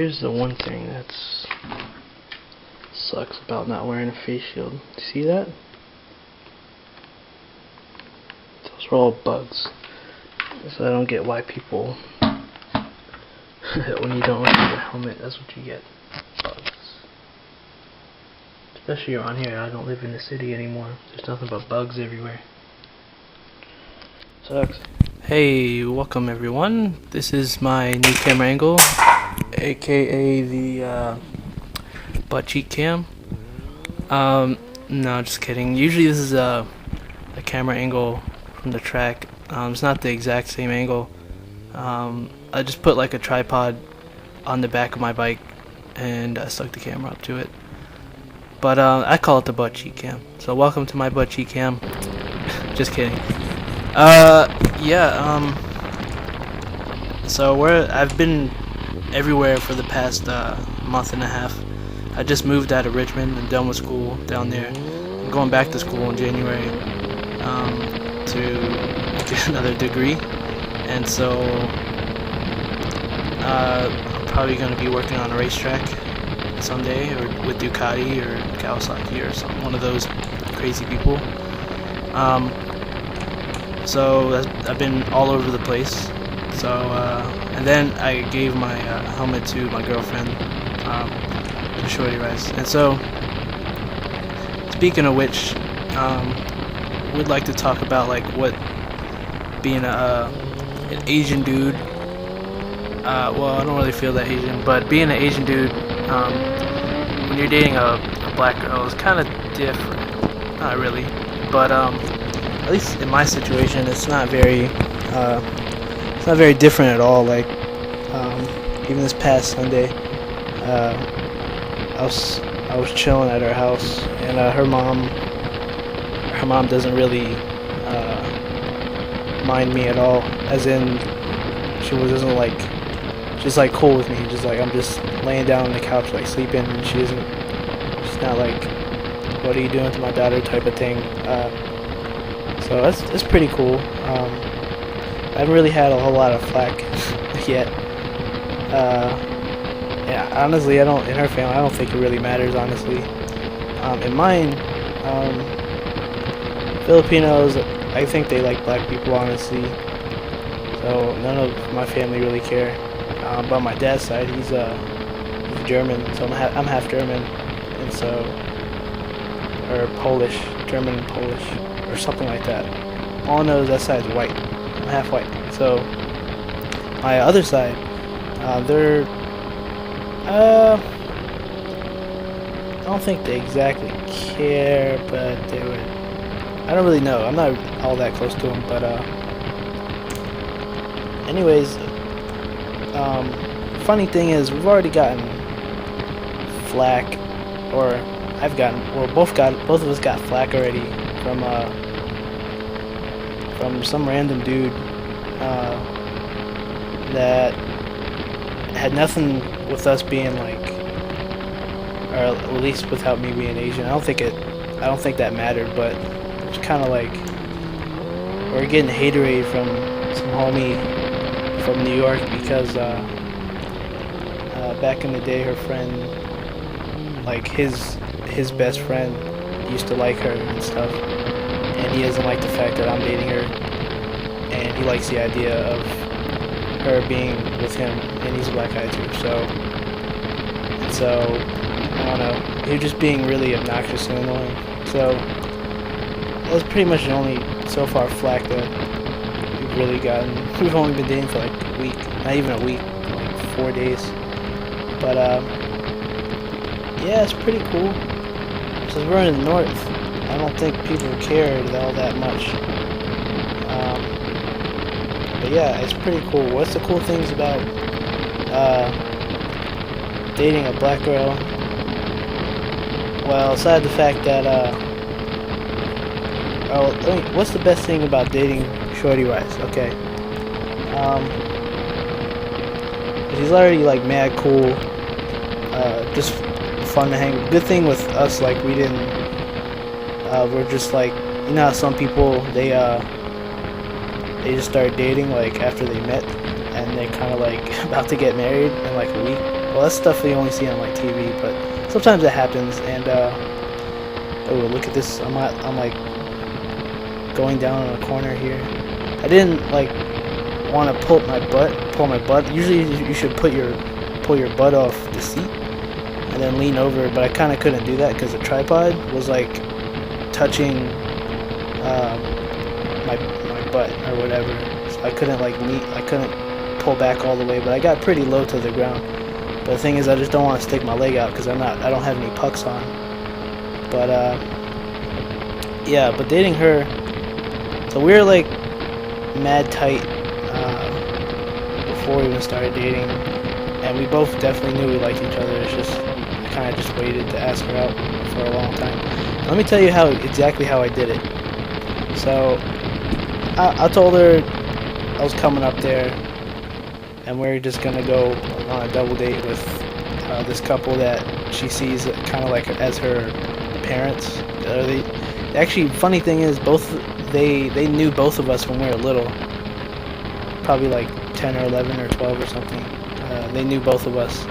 here's the one thing that's sucks about not wearing a face shield. See that? Those are all bugs. So I don't get why people when you don't wear your helmet, that's what you get. Bugs. Especially around here. I don't live in the city anymore. There's nothing but bugs everywhere. Sucks. Hey, welcome everyone. This is my new camera angle, aka the butt cheek cam. No, just kidding. Usually this is a camera angle from the track. It's not the exact same angle. I just put like a tripod on the back of my bike and I stuck the camera up to it. But I call it the butt cheek cam. So welcome to my butt cheek cam. Just kidding. So I've been everywhere for the past month and a half. I just moved out of Richmond and done with school down there. I'm going back to school in January to get another degree, and so I'm probably going to be working on a racetrack someday, or with Ducati or Kawasaki or something, one of those crazy people. So I've been all over the place. So and then I gave my helmet to my girlfriend, shortyrise. And so, speaking of which, we'd like to talk about like what being an Asian dude. Well, I don't really feel that Asian, but being an Asian dude, when you're dating a black girl, is kind of different. Not really, but at least in my situation, it's not very different at all. Like even this past Sunday, I was chilling at her house, and her mom doesn't really mind me at all. As in, she's like cool with me. Just like I'm just laying down on the couch like sleeping, and she's not like, what are you doing to my daughter type of thing. So that's pretty cool. I haven't really had a whole lot of flack yet. Yeah, honestly, in her family, I don't think it really matters, honestly. In mine, Filipinos, I think they like black people, honestly. So none of my family really care. But my dad's side, he's German, so I'm half German, and so, or Polish, German and Polish, or something like that. All I know is that side's white. I'm half white. So my other side, they're I don't think they exactly care, but they would. I don't really know. I'm not all that close to them, but anyways, funny thing is, we've already gotten flack, or both of us got flack already from some random dude that had nothing with us being like, or at least without me being Asian. I don't think that mattered, but it's kind of like we're getting hateraide from some homie from New York because back in the day, her friend, like his best friend, used to like her and stuff, and he doesn't like the fact that I'm dating her, and he likes the idea of her being with him, and he's a black guy too. So I don't know. He was just being really obnoxious and annoying. So that's pretty much the only so far flack that we've really gotten. We've only been dating for like a week, not even a week, like 4 days. But yeah, it's pretty cool. Since we're in the north, I don't think people cared all that much. But yeah, it's pretty cool. What's the cool things about dating a black girl? Well, aside the fact that what's the best thing about dating shortyrise? Okay, she's already like mad cool, just fun to hang with. Good thing with us, like we didn't, we're just like, you know how some people they just start dating like after they met, and they're kind of like about to get married in like a week. Well, that's stuff you only see on like TV, but sometimes it happens. And oh, look at this! I'm like going down on a corner here. I didn't like want to pull my butt. Usually, you should pull your butt off the seat and then lean over. But I kind of couldn't do that because the tripod was like touching my butt or whatever. So I couldn't I couldn't pull back all the way. But I got pretty low to the ground. But the thing is, I just don't want to stick my leg out because I don't have any pucks on. But yeah, but dating her, so we were like mad tight before we even started dating, and we both definitely knew we liked each other. It's just I kind of just waited to ask her out for a long time. Let me tell you exactly how I did it. So I told her I was coming up there, and we're just gonna go on a double date with this couple that she sees kind of like as her parents. Actually, funny thing is, they knew both of us when we were little, probably like 10 or 11 or 12 or something. They knew both of us.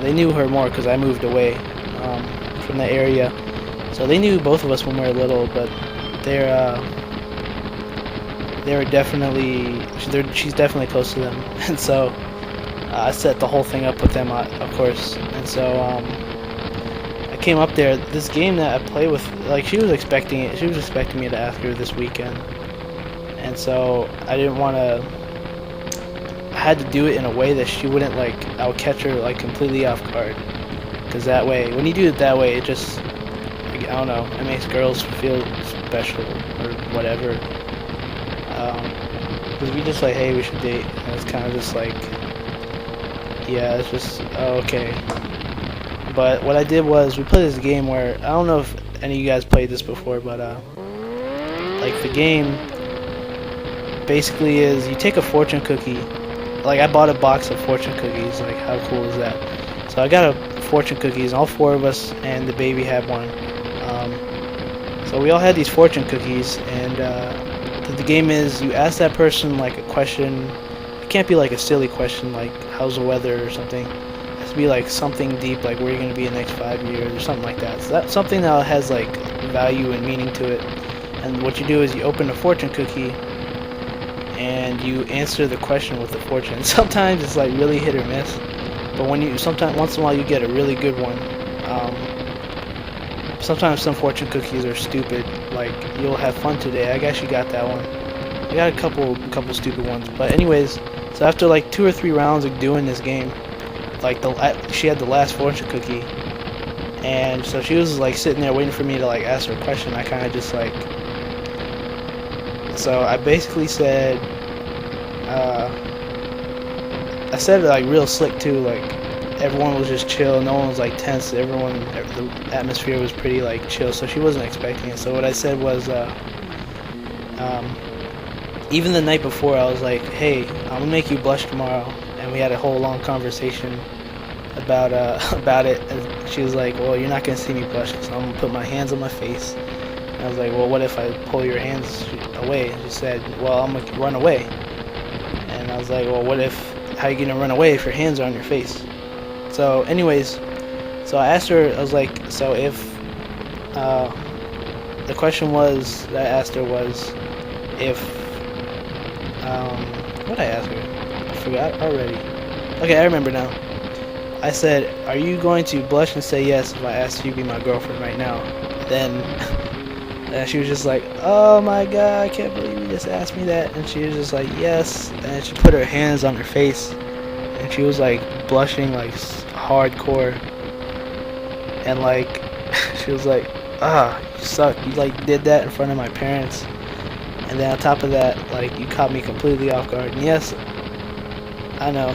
They knew her more because I moved away from the area, so they knew both of us when we were little. But they were definitely she's definitely close to them, and so I set the whole thing up with them, of course. And so I came up there. This game that I play with, like, she was expecting it. She was expecting me to ask her this weekend, and so I didn't want to. I had to do it in a way that she wouldn't like. I would catch her like completely off guard, because that way, when you do it that way, it just, I don't know, it makes girls feel special or whatever. Because we just like, hey, we should date, and it's kind of just like, yeah, it's just, oh, okay. But what I did was, we played this game where, I don't know if any of you guys played this before, but like the game basically is, you take a fortune cookie. Like, I bought a box of fortune cookies. Like, how cool is that? So I got a fortune cookies, all four of us, and the baby had one. So we all had these fortune cookies, and the game is, you ask that person like a question. It can't be like a silly question like how's the weather or something. It has to be like something deep, like where you're going to be in the next 5 years or something like that. So that's something that has like value and meaning to it. And what you do is you open a fortune cookie and you answer the question with the fortune. Sometimes it's like really hit or miss, but once in a while you get a really good one. Sometimes some fortune cookies are stupid, like you'll have fun today. I guess you got that one. I got a couple stupid ones, but anyways, so after like 2 or 3 rounds of doing this game, like she had the last fortune cookie, and so she was like sitting there waiting for me to like ask her a question. I kind of just like, so I basically said, I said it like real slick too, like everyone was just chill, no one was like tense, the atmosphere was pretty like chill, so she wasn't expecting it. So what I said was, even the night before, I was like, hey, I'm gonna make you blush tomorrow, and we had a whole long conversation about it, and she was like, well, you're not gonna see me blush, so I'm gonna put my hands on my face. And I was like, well, what if I pull your hands away? And she said, well, I'm gonna run away. And I was like, well, how are you gonna run away if your hands are on your face? So anyways, so I asked her, I was like, so if the question was that I asked her was if what did I ask her? I forgot already. Okay, I remember now. I said, are you going to blush and say yes if I ask you to be my girlfriend right now? Then she was just like, oh my god, I can't believe you just asked me that. And she was just like, yes. And she put her hands on her face, and she was like blushing like hardcore, and like she was like, you suck, you like did that in front of my parents, and then on top of that, like, you caught me completely off guard. And yes, I know,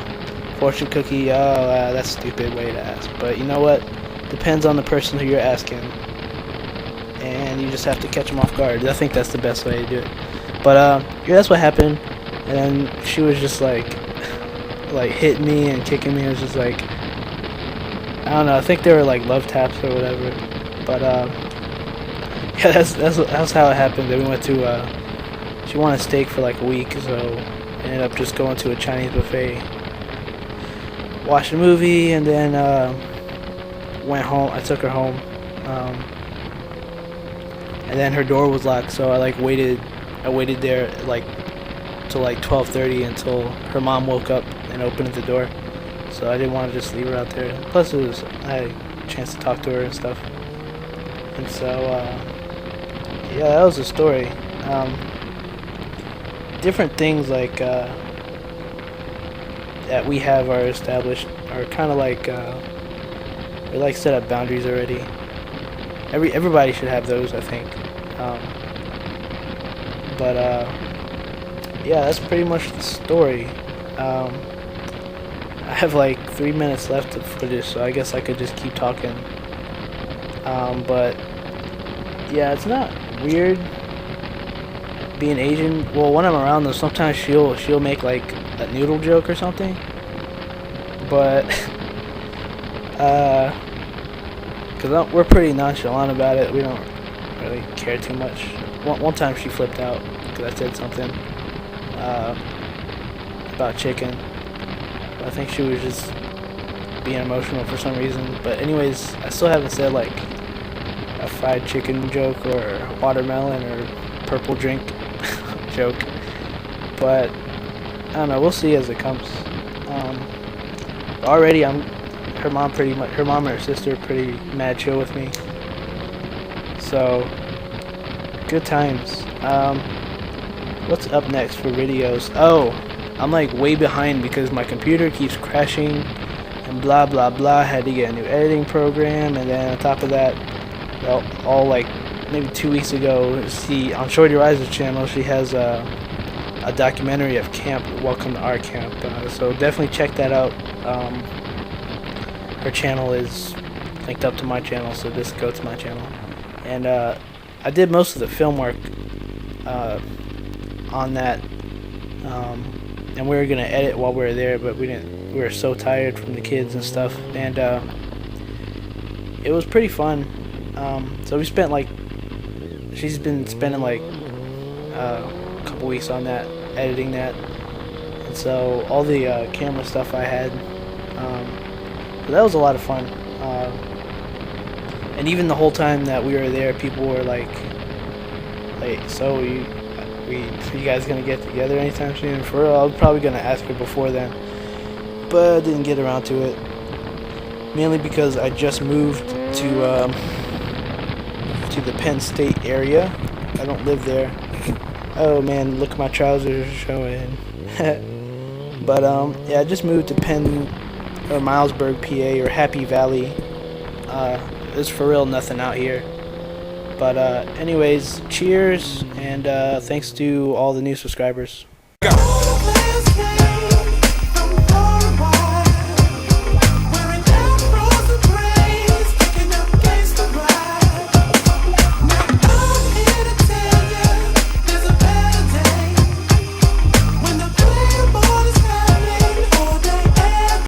fortune cookie, that's a stupid way to ask, but you know what, depends on the person who you're asking, and you just have to catch them off guard. I think that's the best way to do it. But yeah, that's what happened. And then she was just like hitting me and kicking me. It was just like, I don't know, I think they were like love taps or whatever. But yeah, that's how it happened. Then we went to she wanted steak for like a week, so I ended up just going to a Chinese buffet. watched a movie, and then went home. I took her home, and then her door was locked, so I like waited. I waited there like till like 12:30 until her mom woke up and opened the door. So I didn't want to just leave her out there. Plus, I had a chance to talk to her and stuff. And so, yeah, that was the story. Different things like that we have are established are kind of like we like set up boundaries already. Everybody should have those, I think. But yeah, that's pretty much the story. I have like 3 minutes left of footage, so I guess I could just keep talking. But yeah, it's not weird being Asian. Well, when I'm around them, sometimes she'll make like a noodle joke or something. But because we're pretty nonchalant about it, we don't really care too much. One time she flipped out because I said something about chicken. I think she was just being emotional for some reason. But anyways, I still haven't said like a fried chicken joke or watermelon or purple drink joke. But I don't know. We'll see as it comes. Already, her mom and her sister are pretty mad chill with me. So good times. What's up next for videos? Oh, I'm like way behind because my computer keeps crashing and blah blah blah. I had to get a new editing program, and then on top of that, all like maybe 2 weeks ago, on shortyrise's channel, she has a documentary of camp, Welcome to Our Camp. So definitely check that out. Her channel is linked up to my channel, so just go to my channel. And I did most of the film work on that. And we were gonna edit while we were there, but we didn't. We were so tired from the kids and stuff, and it was pretty fun. So we spent like, she's been spending like a couple weeks on that, editing that, and so all the camera stuff I had. So that was a lot of fun. And even the whole time that we were there, people were like, so you guys gonna get together anytime soon? For real, I was probably gonna ask her before then, but I didn't get around to it. Mainly because I just moved to the Penn State area. I don't live there. Oh man, look at my trousers showing. But yeah, I just moved to Milesburg, PA, or Happy Valley. There's for real nothing out here. But anyways, cheers, and thanks to all the new subscribers.